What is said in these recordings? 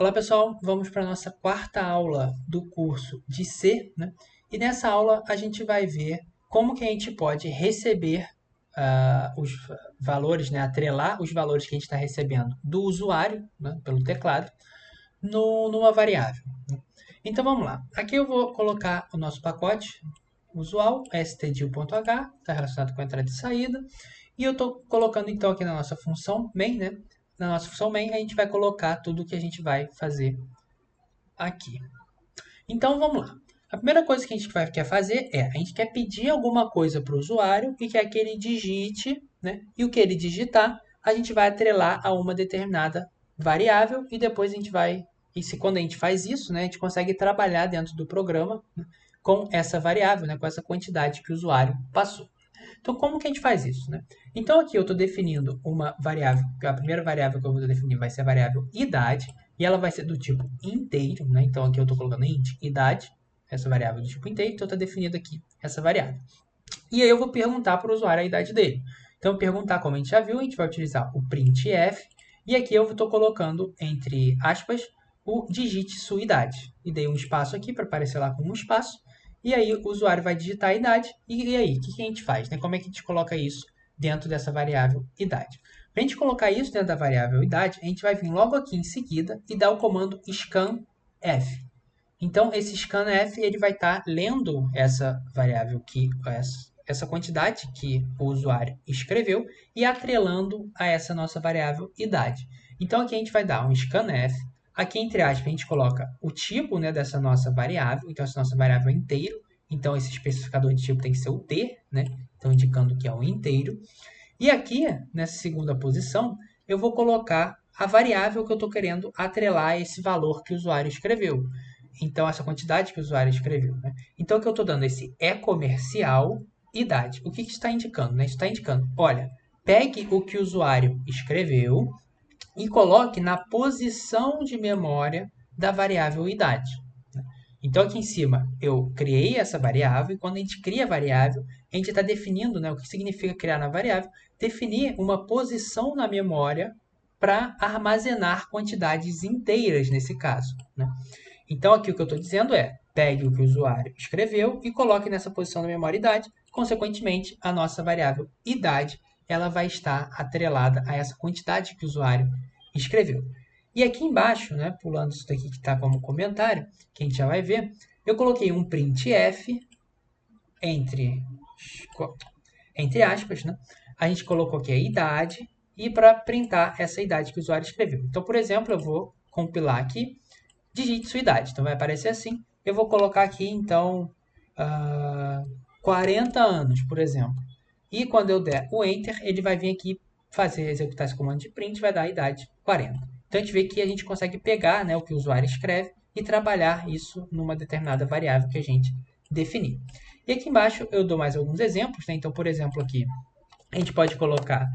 Olá pessoal, vamos para a nossa quarta aula do curso de C, né? E nessa aula a gente vai ver como que a gente pode receber os valores, né? Atrelar os valores que a gente está recebendo do usuário, né? Pelo teclado, numa variável, né? Então vamos lá. Aqui eu vou colocar o nosso pacote usual, stdio.h, está relacionado com entrada e saída. E eu estou colocando então aqui na nossa função main, né? Na nossa função main a gente vai colocar tudo que a gente vai fazer aqui. Então vamos lá. A primeira coisa que a gente quer fazer é, a gente quer pedir alguma coisa para o usuário e quer que ele digite, né? E o que ele digitar, a gente vai atrelar a uma determinada variável e depois a gente vai, quando a gente faz isso, né, a gente consegue trabalhar dentro do programa, né, com essa variável, né, com essa quantidade que o usuário passou. Então, como que a gente faz isso, né? Então, aqui eu estou definindo uma variável, a primeira variável que eu vou definir vai ser a variável idade, e ela vai ser do tipo inteiro, né? Então, aqui eu estou colocando int idade, essa variável do tipo inteiro, então está definida aqui essa variável. E aí eu vou perguntar para o usuário a idade dele. Então, perguntar, como a gente já viu, a gente vai utilizar o printf, e aqui eu estou colocando, entre aspas, o digite sua idade. E dei um espaço aqui para aparecer lá com um espaço, e aí o usuário vai digitar a idade, e aí, o que a gente faz, né? Como é que a gente coloca isso dentro dessa variável idade? Para a gente colocar isso dentro da variável idade, a gente vai vir logo aqui em seguida e dar o comando scanf. Então, esse scanf ele vai estar lendo essa variável essa quantidade que o usuário escreveu e atrelando a essa nossa variável idade. Então, aqui a gente vai dar um scanf. Aqui, entre aspas, a gente coloca o tipo, né, dessa nossa variável. Então, essa nossa variável é inteiro. Então, esse especificador de tipo tem que ser o t, né? Então, indicando que é um inteiro. E aqui, nessa segunda posição, eu vou colocar a variável que eu estou querendo atrelar a esse valor que o usuário escreveu. Então, essa quantidade que o usuário escreveu, né? Então, o que eu estou dando esse é comercial idade. O que está indicando, né? Está indicando, olha, pegue o que o usuário escreveu e coloque na posição de memória da variável idade. Então, aqui em cima, eu criei essa variável, e quando a gente cria a variável, a gente está definindo, né, o que significa criar na variável, definir uma posição na memória para armazenar quantidades inteiras nesse caso, né? Então, aqui o que eu estou dizendo é, pegue o que o usuário escreveu e coloque nessa posição na memória idade. Consequentemente, a nossa variável idade ela vai estar atrelada a essa quantidade que o usuário escreveu. E aqui embaixo, né, pulando isso daqui que está como comentário, que a gente já vai ver, eu coloquei um printf entre, entre aspas, né? A gente colocou aqui a idade e para printar essa idade que o usuário escreveu. Então, por exemplo, eu vou compilar aqui, digite sua idade. Então, vai aparecer assim. Eu vou colocar aqui, então, 40 anos, por exemplo. E quando eu der o Enter, ele vai vir aqui executar esse comando de print e vai dar a idade 40. Então, a gente vê que a gente consegue pegar, né, o que o usuário escreve e trabalhar isso numa determinada variável que a gente definir. E aqui embaixo eu dou mais alguns exemplos, né? Então, por exemplo, aqui a gente pode colocar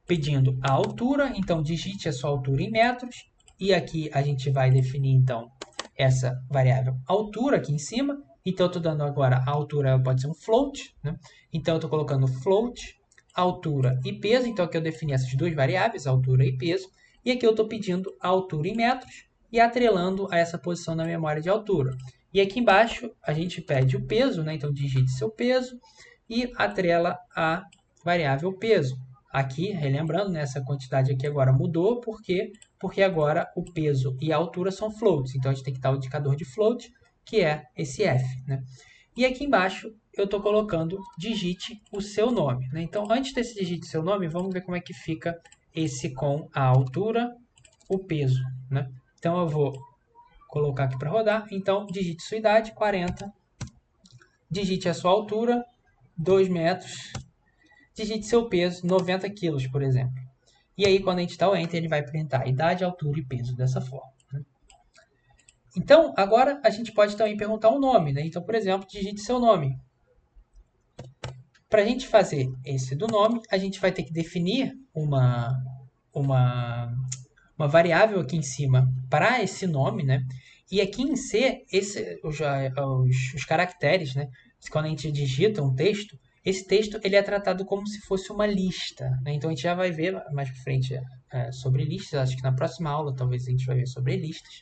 pedindo a altura, então digite a sua altura em metros, e aqui a gente vai definir então essa variável altura aqui em cima. Então eu estou dando agora a altura, pode ser um float, né? Então eu estou colocando float, altura e peso. Então aqui eu defini essas duas variáveis, altura e peso, e aqui eu estou pedindo a altura em metros e atrelando a essa posição na memória de altura. E aqui embaixo a gente pede o peso, né? Então digite seu peso e atrela a variável peso. Aqui, relembrando, né, essa quantidade aqui agora mudou, por quê? Porque agora o peso e a altura são floats, então a gente tem que dar o indicador de float, que é esse F, né? E aqui embaixo eu estou colocando digite o seu nome, né? Então, antes desse digite seu nome, vamos ver como é que fica esse com a altura, o peso, né? Então, eu vou colocar aqui para rodar. Então, digite sua idade, 40. Digite a sua altura, 2 metros. Digite seu peso, 90 quilos, por exemplo. E aí, quando a gente dá o Enter, ele vai printar idade, altura e peso dessa forma, né? Então, agora a gente pode também perguntar um nome, né? Então, por exemplo, digite seu nome. Para a gente fazer esse do nome, a gente vai ter que definir uma, uma variável aqui em cima para esse nome, né? E aqui em C, os caracteres, né? Quando a gente digita um texto, esse texto ele é tratado como se fosse uma lista, né? Então a gente já vai ver mais para frente sobre listas, acho que na próxima aula talvez a gente vai ver sobre listas.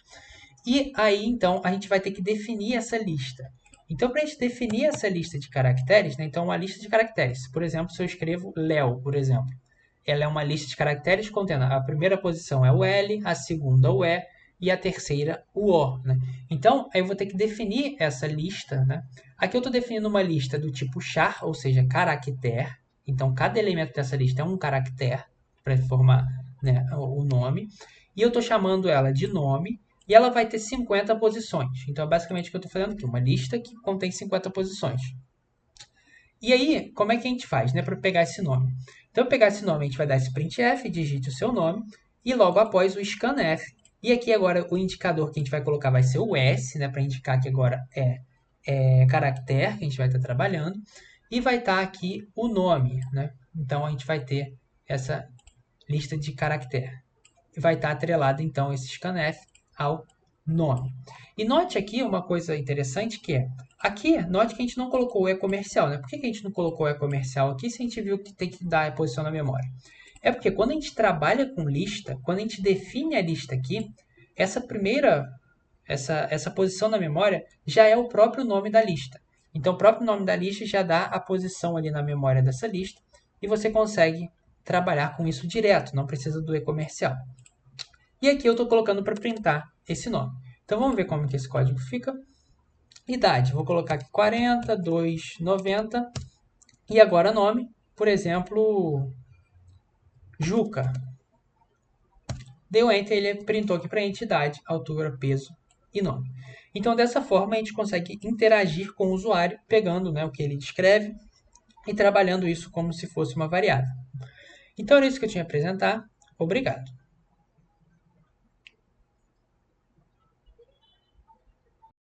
E aí então a gente vai ter que definir essa lista. Então para a gente definir essa lista de caracteres, né? Então uma lista de caracteres, por exemplo, se eu escrevo Léo, por exemplo, ela é uma lista de caracteres contendo a primeira posição é o L, a segunda o E e a terceira o O, né? Então, aí eu vou ter que definir essa lista, né? Aqui eu estou definindo uma lista do tipo char, ou seja, caractere. Então, cada elemento dessa lista é um caractere para formar, né, o nome. E eu estou chamando ela de nome e ela vai ter 50 posições. Então, é basicamente o que eu estou fazendo aqui, uma lista que contém 50 posições. E aí, como é que a gente faz, né, para pegar esse nome? Então, pegar esse nome, a gente vai dar esse printf, digite o seu nome, e logo após o scanf. E aqui agora o indicador que a gente vai colocar vai ser o S, né, para indicar que agora é caractere que a gente vai estar trabalhando. E vai estar aqui o nome, né? Então, a gente vai ter essa lista de caractere. E vai estar atrelado, então, esse scanf ao nome. E note aqui uma coisa interessante que é, aqui, note que a gente não colocou o e-comercial, né? Por que a gente não colocou o e-comercial aqui se a gente viu que tem que dar a posição na memória? É porque quando a gente trabalha com lista, quando a gente define a lista aqui, essa posição na memória já é o próprio nome da lista. Então, o próprio nome da lista já dá a posição ali na memória dessa lista e você consegue trabalhar com isso direto, não precisa do e-comercial. E aqui eu estou colocando para printar esse nome. Então, vamos ver como que esse código fica. Idade, vou colocar aqui 40, 2, 90. E agora nome, por exemplo, Juca. Deu Enter, ele printou aqui para a gente idade, altura, peso e nome. Então, dessa forma, a gente consegue interagir com o usuário, pegando, né, o que ele descreve e trabalhando isso como se fosse uma variável. Então, era isso que eu tinha a apresentar. Obrigado.